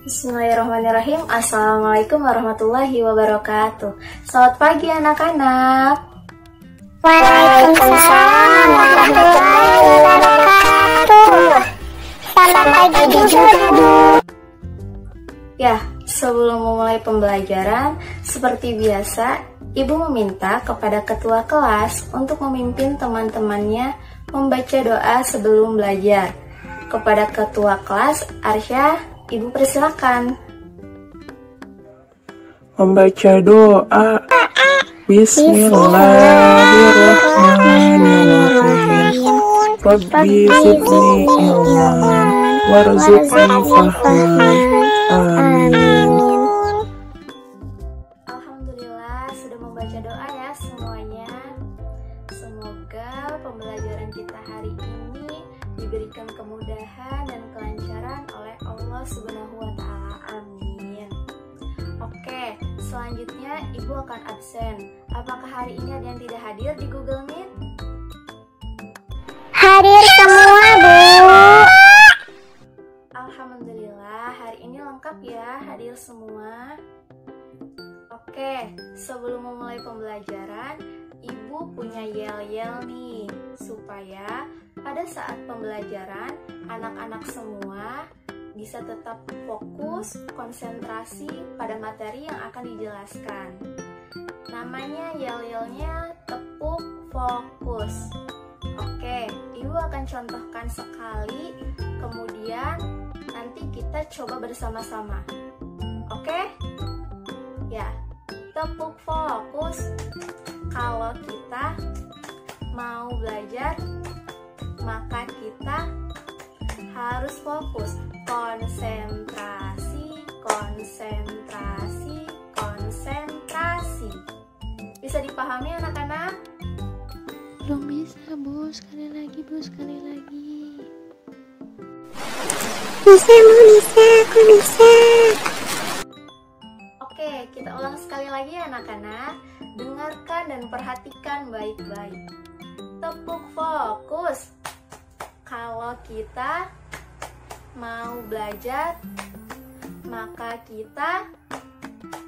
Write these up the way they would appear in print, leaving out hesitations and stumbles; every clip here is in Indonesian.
Bismillahirrahmanirrahim. Assalamualaikum warahmatullahi wabarakatuh. Selamat pagi anak-anak. Waalaikumsalam warahmatullahi wabarakatuh. Selamat pagi juga, Bu. Ya, sebelum memulai pembelajaran, seperti biasa, Ibu meminta kepada ketua kelas untuk memimpin teman-temannya membaca doa sebelum belajar. Kepada ketua kelas, Arsya, Ibu persilakan. Membaca doa. Bismillahirrahmanirrahim. Rabbi zidni ilman warzuqni fahman. Amin. Alhamdulillah sudah membaca doa ya semuanya. Semoga pembelajaran kita hari ini diberikan kemudahan dan kelancaran oleh Allah Subhanahu wa Ta'ala. Amin. Oke, selanjutnya Ibu akan absen. Apakah hari ini ada yang tidak hadir di Google Meet? Hadir semua, Bu. Alhamdulillah, hari ini lengkap ya, hadir semua. Oke, sebelum memulai pembelajaran, Ibu punya yel-yel nih, supaya pada saat pembelajaran, anak-anak semua bisa tetap fokus, konsentrasi pada materi yang akan dijelaskan. Namanya yel-yelnya tepuk fokus. Oke, Ibu akan contohkan sekali, kemudian nanti kita coba bersama-sama. Oke? Ya, tepuk fokus. Kalau kita mau belajar, maka kita harus fokus. Konsentrasi, konsentrasi, konsentrasi. Bisa dipahami anak-anak? Belum bisa, Bu. Sekali lagi, Bu. Sekali lagi. Bisa, Bu. Bisa. Aku bisa. Oke, kita ulang sekali lagi ya anak-anak. Dengarkan dan perhatikan baik-baik. Tepuk fokus. Kalau kita mau belajar, maka kita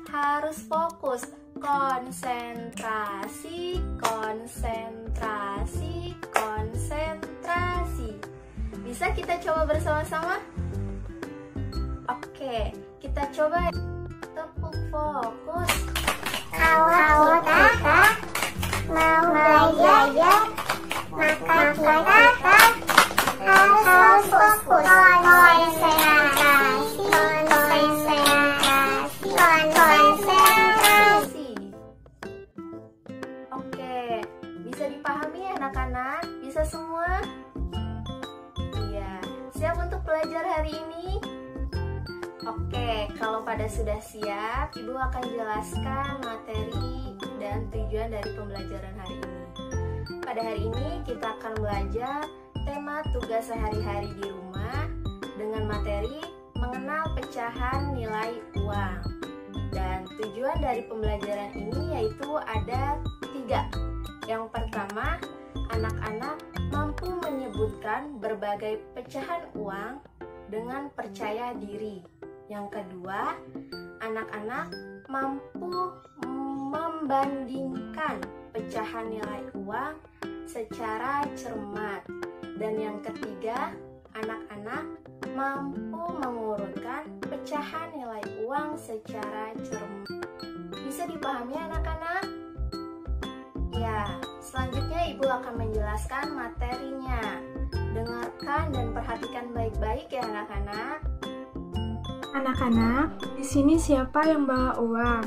harus fokus. Konsentrasi, konsentrasi, konsentrasi. Bisa kita coba bersama-sama? Oke, kita coba. Tepuk fokus. Kalau kita mau belajar, maka kita harus fokus. Konsentrasi, konsentrasi, konsentrasi. Oke, bisa dipahami ya anak-anak? Bisa semua? Iya, siap untuk belajar hari ini? Oke, kalau pada sudah siap, Ibu akan jelaskan materi dan tujuan dari pembelajaran hari ini. Pada hari ini kita akan belajar tema tugas sehari-hari di rumah dengan materi mengenal pecahan nilai uang. Dan tujuan dari pembelajaran ini yaitu ada 3. Yang pertama, anak-anak mampu menyebutkan berbagai pecahan uang dengan percaya diri. Yang kedua, anak-anak mampu membandingkan pecahan nilai uang secara cermat. Dan yang ketiga, anak-anak mampu mengurutkan pecahan nilai uang secara cermat. Bisa dipahami anak-anak? Ya, selanjutnya Ibu akan menjelaskan materinya. Dengarkan dan perhatikan baik-baik ya anak-anak. Anak-anak, di sini siapa yang bawa uang?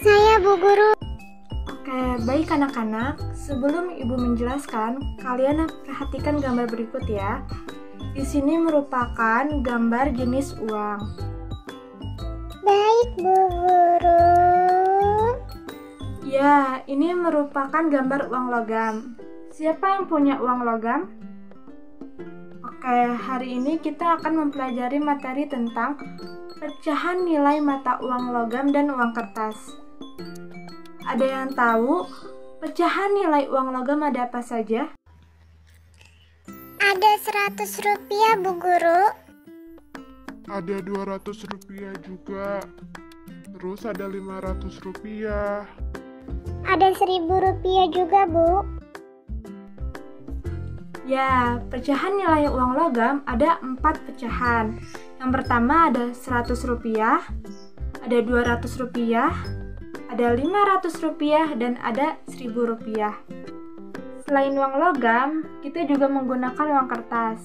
Saya, Bu Guru. Oke, baik anak-anak. Sebelum Ibu menjelaskan, kalian perhatikan gambar berikut ya. Di sini merupakan gambar jenis uang. Baik, Bu Guru. Ya, ini merupakan gambar uang logam. Siapa yang punya uang logam? Oke, hari ini kita akan mempelajari materi tentang pecahan nilai mata uang logam dan uang kertas. Ada yang tahu pecahan nilai uang logam ada apa saja? Ada 100 rupiah, Bu Guru. Ada 200 rupiah juga. Terus ada 500 rupiah. Ada 1000 rupiah juga, Bu. Ya, pecahan nilai uang logam ada 4 pecahan. Yang pertama ada 100 rupiah, ada 200 rupiah, ada 500 rupiah, dan ada 1000 rupiah. Selain uang logam, kita juga menggunakan uang kertas.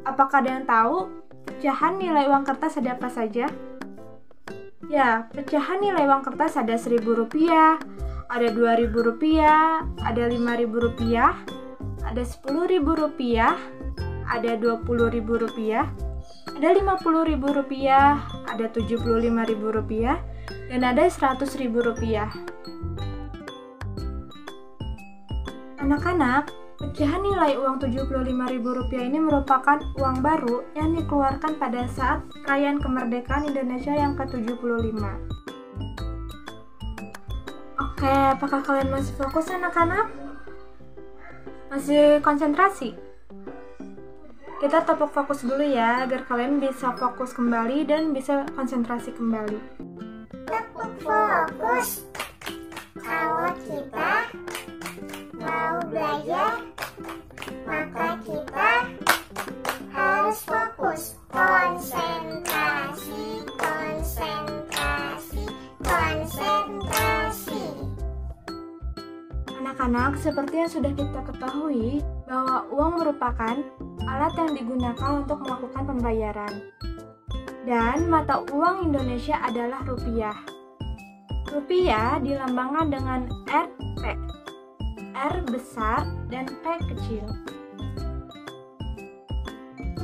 Apakah ada yang tahu pecahan nilai uang kertas ada apa saja? Ya, pecahan nilai uang kertas ada 1000 rupiah, ada 2000 rupiah, ada 5000 rupiah, ada 10.000 rupiah, ada 20.000 rupiah, ada 50.000 rupiah, ada 75.000 rupiah, dan ada 100.000 rupiah. Anak-anak, pecahan nilai uang 75.000 rupiah ini merupakan uang baru yang dikeluarkan pada saat perayaan kemerdekaan Indonesia yang ke-75. Oke, apakah kalian masih fokus anak-anak? Masih konsentrasi? Kita tepuk fokus dulu ya, agar kalian bisa fokus kembali dan bisa konsentrasi kembali. Tepuk fokus. Kalau kita mau belajar, maka kita harus fokus. Konsentrasi, konsentrasi, konsentrasi. Anak-anak, seperti yang sudah kita ketahui bahwa uang merupakan alat yang digunakan untuk melakukan pembayaran. Dan mata uang Indonesia adalah rupiah. Rupiah dilambangkan dengan Rp. R besar dan P kecil.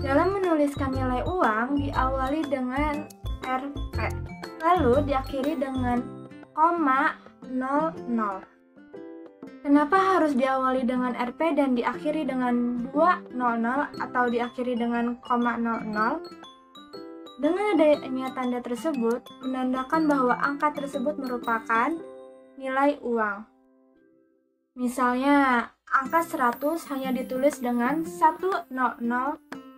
Dalam menuliskan nilai uang diawali dengan Rp, lalu diakhiri dengan koma 00. Kenapa harus diawali dengan Rp dan diakhiri dengan 200 atau diakhiri dengan koma 00? Dengan adanya tanda tersebut menandakan bahwa angka tersebut merupakan nilai uang. Misalnya, angka 100 hanya ditulis dengan 100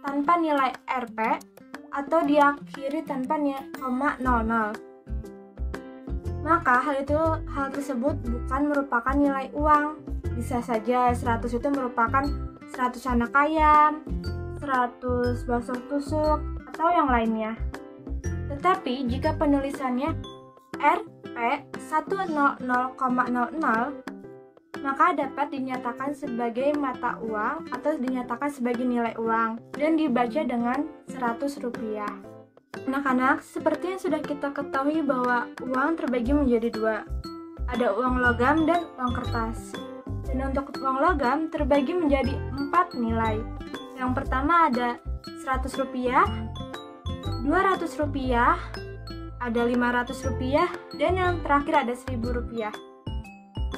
tanpa nilai Rp atau diakhiri tanpa koma 00. Maka hal tersebut bukan merupakan nilai uang. Bisa saja 100 itu merupakan 100 anak ayam, 100 bakso tusuk, atau yang lainnya. Tetapi jika penulisannya Rp 100,00, maka dapat dinyatakan sebagai mata uang atau dinyatakan sebagai nilai uang dan dibaca dengan 100 rupiah. Anak-anak, seperti yang sudah kita ketahui bahwa uang terbagi menjadi dua. Ada uang logam dan uang kertas. Dan untuk uang logam terbagi menjadi 4 nilai. Yang pertama ada 100 rupiah, 200 rupiah, ada 500 rupiah, dan yang terakhir ada 1000 rupiah.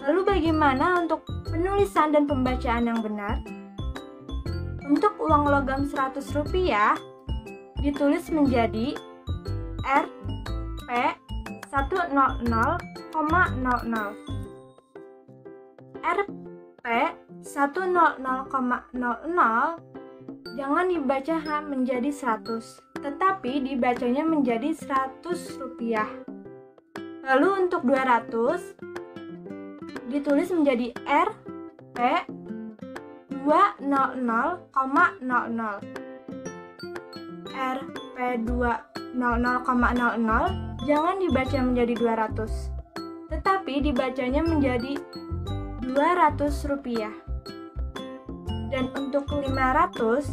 Lalu bagaimana untuk penulisan dan pembacaan yang benar? Untuk uang logam 100 rupiah, ditulis menjadi Rp 100,00. Rp 100,00 jangan dibaca menjadi 100, tetapi dibacanya menjadi 100 rupiah. Lalu untuk 200 ditulis menjadi Rp 200,00. Rp 200,00 jangan dibaca menjadi 200, tetapi dibacanya menjadi 200 rupiah. Dan untuk 500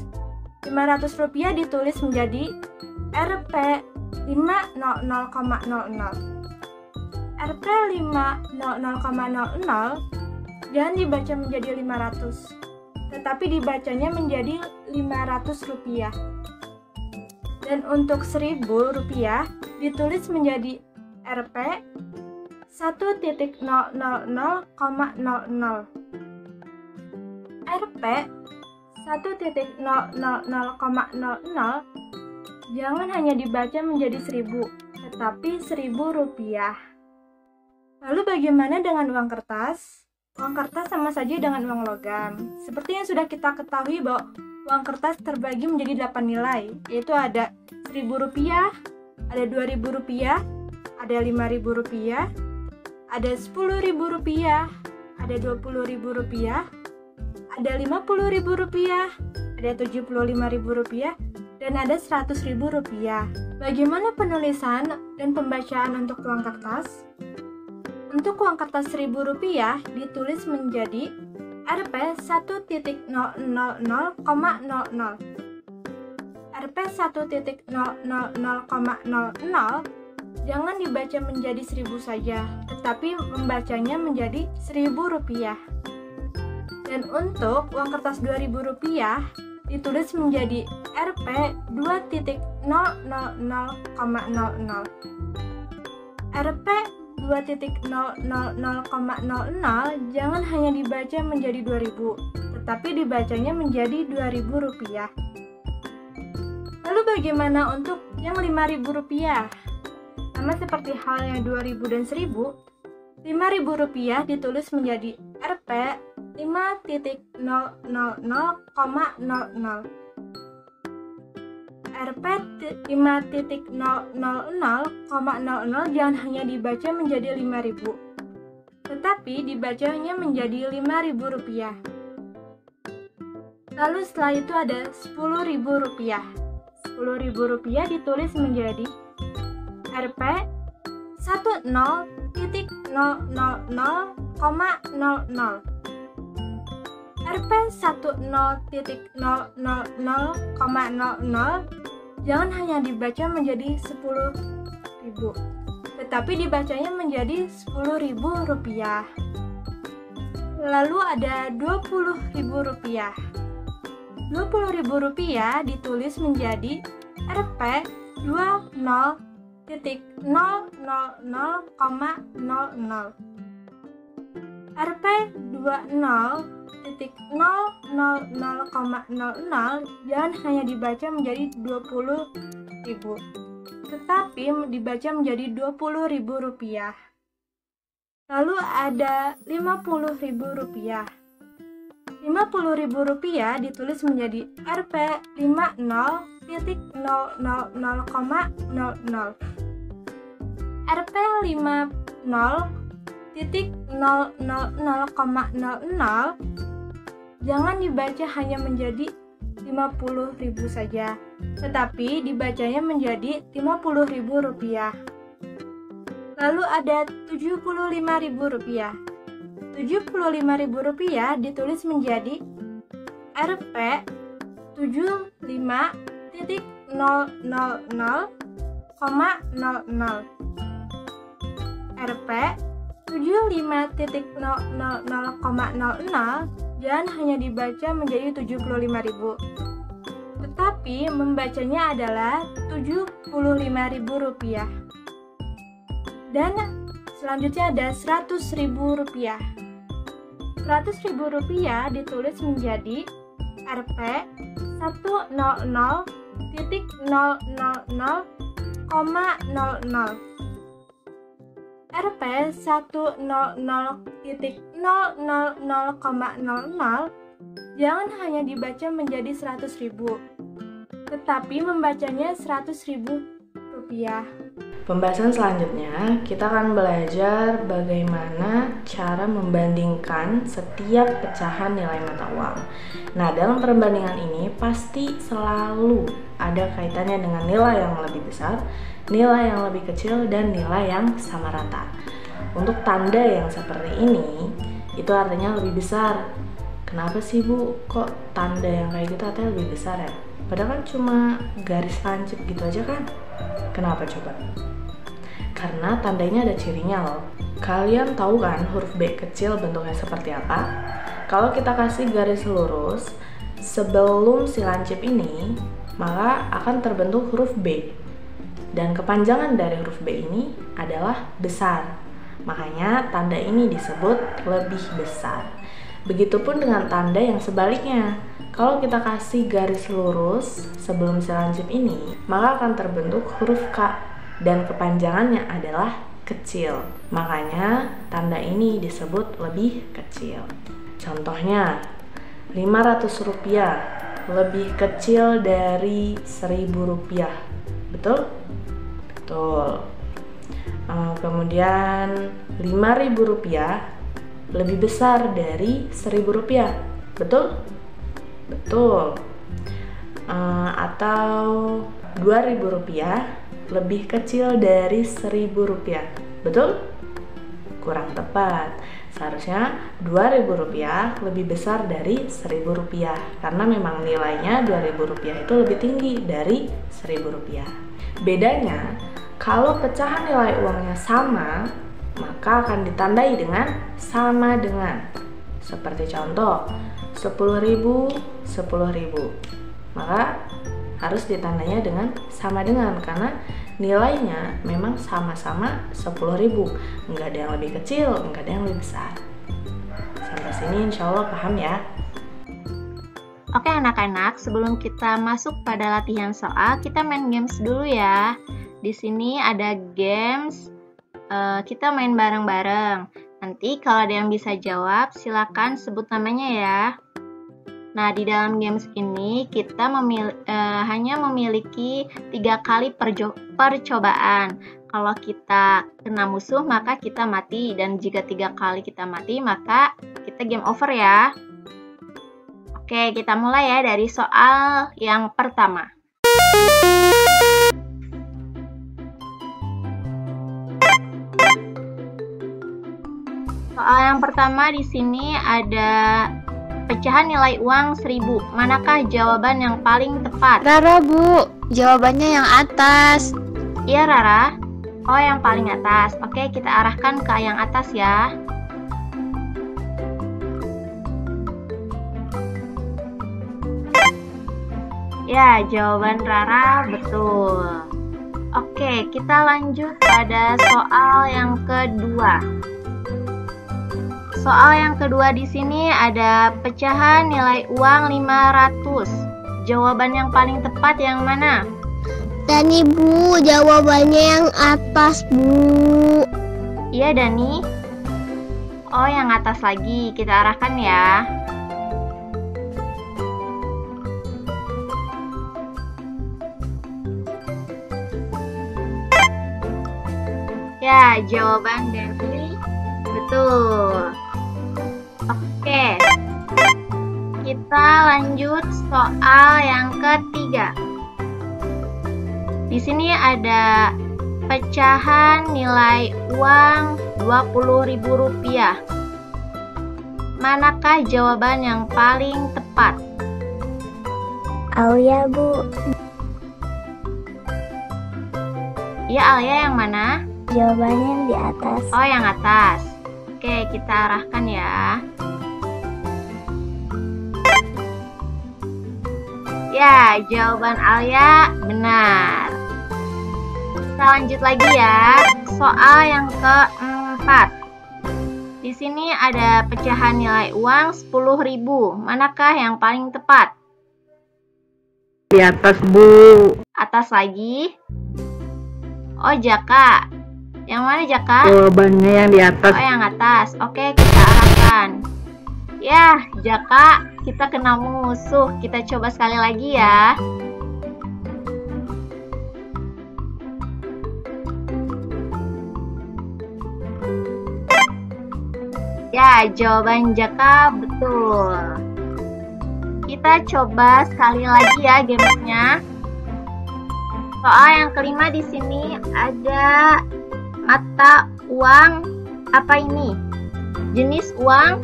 rupiah ditulis menjadi Rp 500,00. Rp 500,00 jangan dibaca menjadi 500, tetapi dibacanya menjadi 500 rupiah. Dan untuk 1000 rupiah ditulis menjadi Rp 100,00. Rp 1.000,00 jangan hanya dibaca menjadi 1000, tetapi 1000 rupiah. Lalu bagaimana dengan uang kertas? Uang kertas sama saja dengan uang logam. Seperti yang sudah kita ketahui bahwa uang kertas terbagi menjadi 8 nilai, yaitu ada 1000 rupiah, ada 2000 rupiah, ada 5000 rupiah, ada 10.000 rupiah, ada 20.000 rupiah, ada 50.000 rupiah, ada 75.000 rupiah, dan ada 100.000 rupiah. Bagaimana penulisan dan pembacaan untuk uang kertas? Untuk uang kertas 1000 rupiah ditulis menjadi Rp 1.000,00. Rp 1.000,00 jangan dibaca menjadi 1000 saja, tetapi membacanya menjadi 1000 rupiah. Dan untuk uang kertas 2000 rupiah ditulis menjadi Rp 2.000,00. Rp 2.000,00 jangan hanya dibaca menjadi 2000, tetapi dibacanya menjadi 2000 rupiah. Lalu bagaimana untuk yang 5000 rupiah? Sama seperti halnya 2000 dan 1000, 5000 rupiah ditulis menjadi Rp 5.000,00. Rp 5.000,00 jangan hanya dibaca menjadi 5000, tetapi dibacanya menjadi 5000 rupiah. Lalu setelah itu ada 10.000 rupiah. 10.000 rupiah ditulis menjadi Rp 10.000,00. Rp 10.000,00 jangan hanya dibaca menjadi 10.000, tetapi dibacanya menjadi 10.000 rupiah. Lalu ada 20.000 rupiah. 20.000 rupiah ditulis menjadi Rp 20.000,00. Rp 20.000,00 jangan hanya dibaca menjadi 20.000, tetapi dibaca menjadi 20.000 rupiah. Lalu ada 50.000 rupiah. 50.000 rupiah ditulis menjadi Rp 50.000,00. Rp 50.000,00 jangan dibaca hanya menjadi 50.000 saja, tetapi dibacanya menjadi 50.000 rupiah. Lalu ada 75.000 rupiah. 75.000 rupiah ditulis menjadi Rp 75.000,00. Rp 75.000,00 jangan hanya dibaca menjadi 75.000, tetapi membacanya adalah 75.000 rupiah. Dan selanjutnya ada 100.000 rupiah. 100.000 rupiah ditulis menjadi Rp 100.000,00. Rp 100.000,00 jangan hanya dibaca menjadi 100.000, tetapi membacanya 100.000 rupiah. Pembahasan selanjutnya, kita akan belajar bagaimana cara membandingkan setiap pecahan nilai mata uang. Nah, dalam perbandingan ini pasti selalu ada kaitannya dengan nilai yang lebih besar, nilai yang lebih kecil, dan nilai yang sama rata. Untuk tanda yang seperti ini, itu artinya lebih besar. Kenapa sih Bu, kok tanda yang kayak gitu artinya lebih besar ya? Padahal kan cuma garis lancip gitu aja kan? Kenapa coba? Karena tanda ini ada cirinya loh. Kalian tahu kan huruf B kecil bentuknya seperti apa? Kalau kita kasih garis lurus sebelum si lancip ini, maka akan terbentuk huruf B. Dan kepanjangan dari huruf B ini adalah besar. Makanya tanda ini disebut lebih besar. Begitupun dengan tanda yang sebaliknya. Kalau kita kasih garis lurus sebelum si lancip ini, maka akan terbentuk huruf K dan kepanjangannya adalah kecil. Makanya tanda ini disebut lebih kecil. Contohnya, 500 rupiah lebih kecil dari 1000 rupiah. Betul? Betul. Kemudian 5.000 rupiah lebih besar dari 1000 rupiah. Betul? Betul. Atau 2.000 rupiah lebih kecil dari 1000 rupiah. Betul? Kurang tepat. Seharusnya 2.000 rupiah lebih besar dari 1000 rupiah, karena memang nilainya 2.000 rupiah itu lebih tinggi dari 1000 rupiah. Bedanya, kalau pecahan nilai uangnya sama, maka akan ditandai dengan sama dengan. Seperti contoh, 10.000, 10.000. Maka harus ditandanya dengan sama dengan, karena nilainya memang sama-sama 10.000. Enggak ada yang lebih kecil, enggak ada yang lebih besar. Sampai sini insya Allah paham ya. Oke anak-anak, sebelum kita masuk pada latihan soal, kita main games dulu ya. Di sini ada games, kita main bareng-bareng. Nanti kalau ada yang bisa jawab, silakan sebut namanya ya. Nah, di dalam games ini kita hanya memiliki 3 kali percobaan. Kalau kita kena musuh, maka kita mati. Dan jika 3 kali kita mati, maka kita game over ya. Oke, kita mulai ya dari soal yang pertama. Soal yang pertama di sini ada pecahan nilai uang 1000. Manakah jawaban yang paling tepat? Rara, Bu. Jawabannya yang atas. Iya, Rara. Oh, yang paling atas. Oke, kita arahkan ke yang atas ya. Ya, jawaban Rara betul. Oke, kita lanjut pada soal yang kedua. Soal yang kedua di sini ada pecahan nilai uang 500. Jawaban yang paling tepat yang mana? Dani, Bu, jawabannya yang atas, Bu. Iya, Dani. Oh, yang atas lagi. Kita arahkan ya. Ya, jawaban Dani betul. Oke, kita lanjut soal yang ketiga. Di sini ada pecahan nilai uang 20.000 rupiah. Manakah jawaban yang paling tepat? Alia, Bu. Ya, Alia yang mana? Jawabannya yang di atas. Oh, yang atas. Oke, kita arahkan ya. Ya, jawaban Alia benar. Kita lanjut lagi ya. Soal yang keempat. Di sini ada pecahan nilai uang 10.000. Manakah yang paling tepat? Di atas, Bu. Atas lagi. Oh, Jaka. Yang mana, Jaka? Jawabannya yang di atas. Oh, yang atas. Oke, kita arahkan. Ya, Jaka, kita kena musuh. Kita coba sekali lagi ya. Ya, jawaban Jaka betul. Kita coba sekali lagi ya gamenya. Soal yang kelima di sini ada mata uang apa ini? Jenis uang?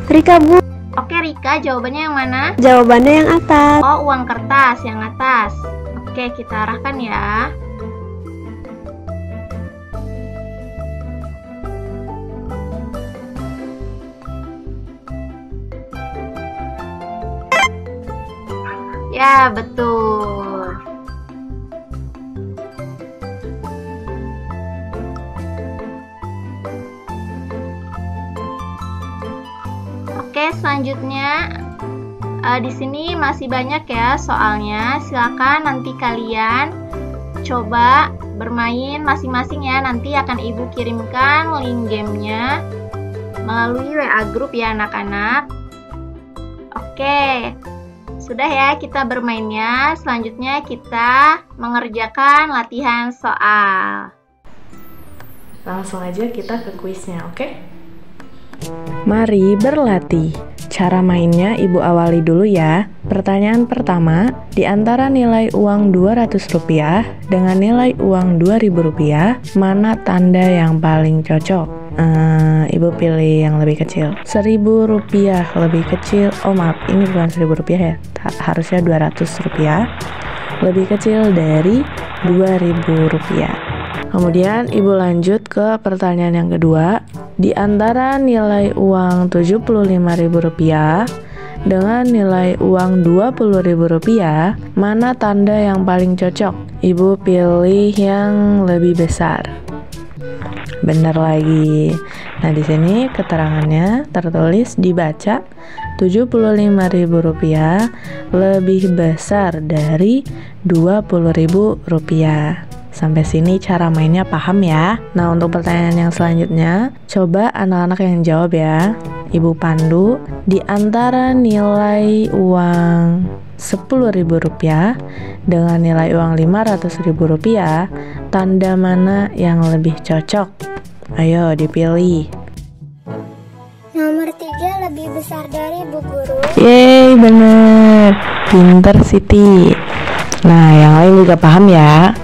Rika, Bu. Oke, Rika, jawabannya yang mana? Jawabannya yang atas. Oh, uang kertas yang atas. Oke, kita arahkan ya. Ya, betul. selanjutnya di sini masih banyak ya soalnya. Silakan nanti kalian coba bermain masing-masing ya. Nanti akan Ibu kirimkan link gamenya melalui WA grup ya anak-anak. Oke, sudah ya kita bermainnya. Selanjutnya kita mengerjakan latihan soal. Langsung aja kita ke kuisnya, oke? Mari berlatih. Cara mainnya Ibu awali dulu ya. Pertanyaan pertama, di antara nilai uang Rp200 dengan nilai uang Rp2.000, mana tanda yang paling cocok? Ibu pilih yang lebih kecil. Rp1.000 lebih kecil. Oh maaf, ini bukan Rp1.000 ya. Harusnya Rp200. Lebih kecil dari Rp2.000. Kemudian Ibu lanjut ke pertanyaan yang kedua. Di antara nilai uang Rp75.000 dengan nilai uang Rp20.000, mana tanda yang paling cocok? Ibu pilih yang lebih besar. Benar lagi. Nah, di sini keterangannya tertulis dibaca Rp75.000 lebih besar dari Rp20.000. Sampai sini cara mainnya paham ya. Nah, untuk pertanyaan yang selanjutnya, coba anak-anak yang jawab ya. Ibu pandu, di antara nilai uang Rp10.000 dengan nilai uang Rp500.000, tanda mana yang lebih cocok? Ayo dipilih. Nomor 3 lebih besar dari Bu Guru. Yeay, bener. Pinter Siti. Nah, yang lain juga paham ya.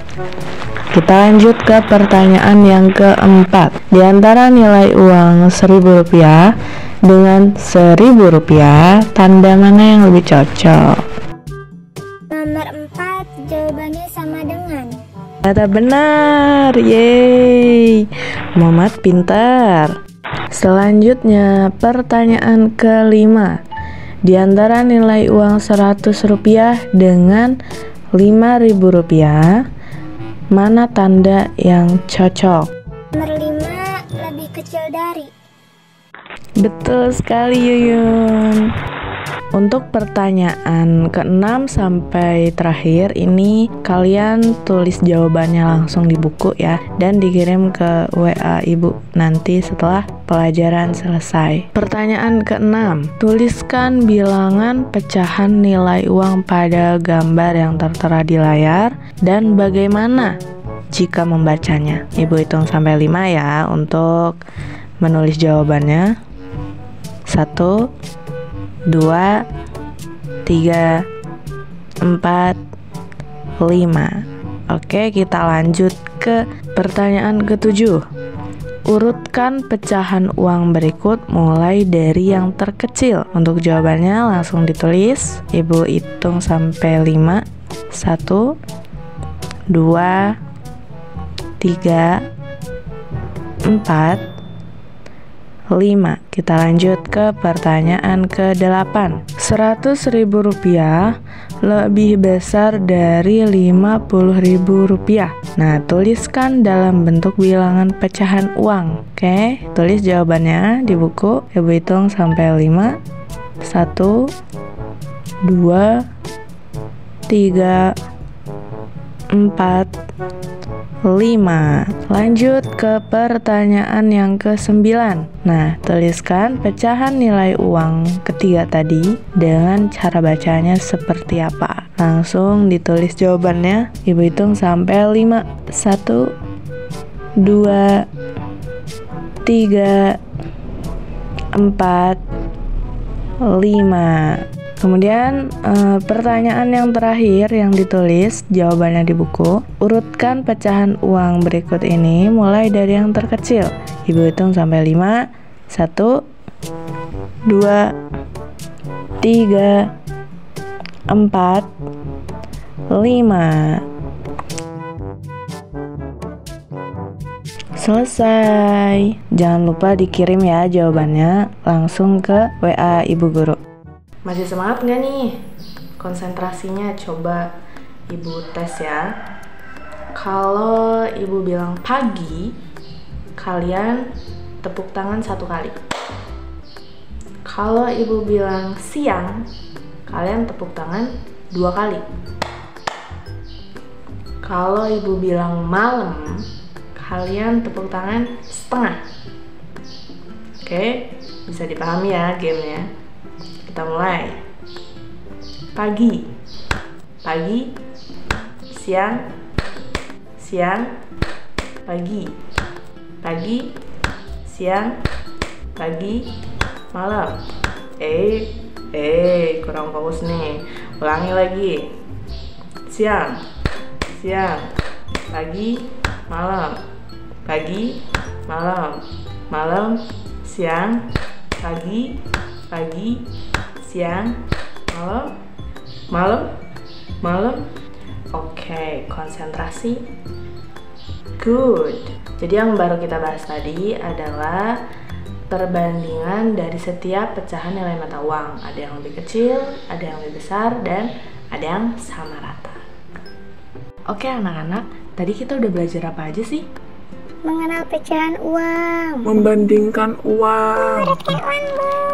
Kita lanjut ke pertanyaan yang keempat. Di antara nilai uang Rp1.000 dengan Rp1.000, tanda mana yang lebih cocok? Nomor 4, jawabannya sama dengan. Ternyata benar. Yeay, Muhammad pintar. Selanjutnya pertanyaan kelima. Di antara nilai uang Rp100 dengan Rp5.000, mana tanda yang cocok? Nomor 5, lebih kecil dari. Betul sekali Yuyun. Untuk pertanyaan ke-6 sampai terakhir ini kalian tulis jawabannya langsung di buku ya, dan dikirim ke WA Ibu nanti setelah pelajaran selesai. Pertanyaan ke-6, tuliskan bilangan pecahan nilai uang pada gambar yang tertera di layar dan bagaimana jika membacanya. Ibu hitung sampai 5 ya untuk menulis jawabannya. 1, 2, 3, 4, 5. Oke, kita lanjut ke pertanyaan ke-7. Urutkan pecahan uang berikut mulai dari yang terkecil. Untuk jawabannya langsung ditulis. Ibu hitung sampai 5. 1, 2, 3, 4, 5. Kita lanjut ke pertanyaan ke-8. Rp100.000 lebih besar dari Rp50.000. Nah, tuliskan dalam bentuk bilangan pecahan uang. Oke, tulis jawabannya di buku. Ibu hitung sampai 5. 1, 2, 3, 4, 5. Lanjut ke pertanyaan yang ke-9. Nah, tuliskan pecahan nilai uang ketiga tadi dengan cara bacanya seperti apa. Langsung ditulis jawabannya. Ibu hitung sampai 5. 1, 2, 3, 4, 5. Kemudian pertanyaan yang terakhir yang ditulis jawabannya di buku. Urutkan pecahan uang berikut ini mulai dari yang terkecil. Ibu hitung sampai 5. 1, 2, 3, 4, 5. Selesai. Jangan lupa dikirim ya jawabannya langsung ke WA Ibu Guru. Masih semangat nggak nih? Konsentrasinya coba Ibu tes ya. Kalau Ibu bilang pagi, kalian tepuk tangan 1 kali. Kalau ibu bilang siang, kalian tepuk tangan 2 kali. Kalau ibu bilang malam, kalian tepuk tangan setengah. Oke, bisa dipahami ya gamenya. Kita mulai. Pagi, pagi, siang, siang, pagi, pagi, siang, pagi, malam. Kurang fokus nih. Ulangi lagi. Siang, siang, pagi, malam, pagi, malam, malam, siang, pagi, pagi, siang, malam, malam, malam. Oke, konsentrasi. Good. Jadi yang baru kita bahas tadi adalah perbandingan dari setiap pecahan nilai mata uang. Ada yang lebih kecil, ada yang lebih besar, dan ada yang sama rata. Oke anak-anak, tadi kita udah belajar apa aja sih? Mengenal pecahan uang. Membandingkan uang.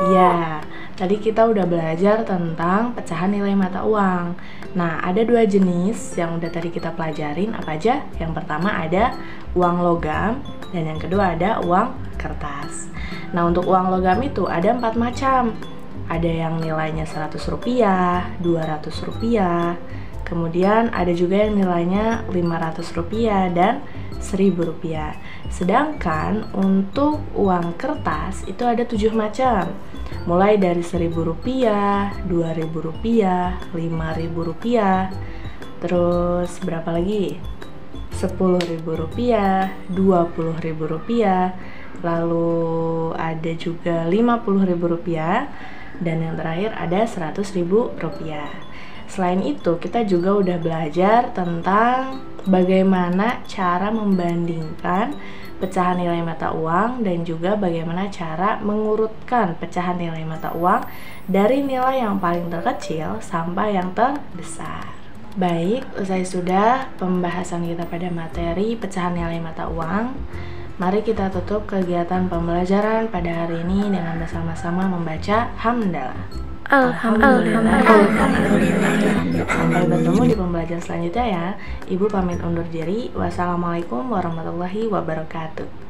Iya, tadi kita udah belajar tentang pecahan nilai mata uang. Nah, ada 2 jenis yang udah tadi kita pelajarin. Apa aja? Yang pertama ada uang logam, dan yang kedua ada uang kertas. Nah, untuk uang logam itu ada 4 macam. Ada yang nilainya Rp100, Rp200, kemudian ada juga yang nilainya Rp500 dan Rp1.000. Sedangkan untuk uang kertas itu ada 7 macam. Mulai dari Rp1.000, Rp2.000, Rp5.000, terus berapa lagi? Rp10.000, Rp20.000, lalu ada juga Rp50.000, dan yang terakhir ada Rp100.000. Selain itu, kita juga udah belajar tentang bagaimana cara membandingkan pecahan nilai mata uang dan juga bagaimana cara mengurutkan pecahan nilai mata uang dari nilai yang paling terkecil sampai yang terbesar. Baik, usai sudah pembahasan kita pada materi pecahan nilai mata uang, mari kita tutup kegiatan pembelajaran pada hari ini dengan bersama-sama membaca hamdalah. Alhamdulillah. Sampai bertemu di pembelajaran selanjutnya ya. Ibu pamit undur diri. Wassalamualaikum warahmatullahi wabarakatuh.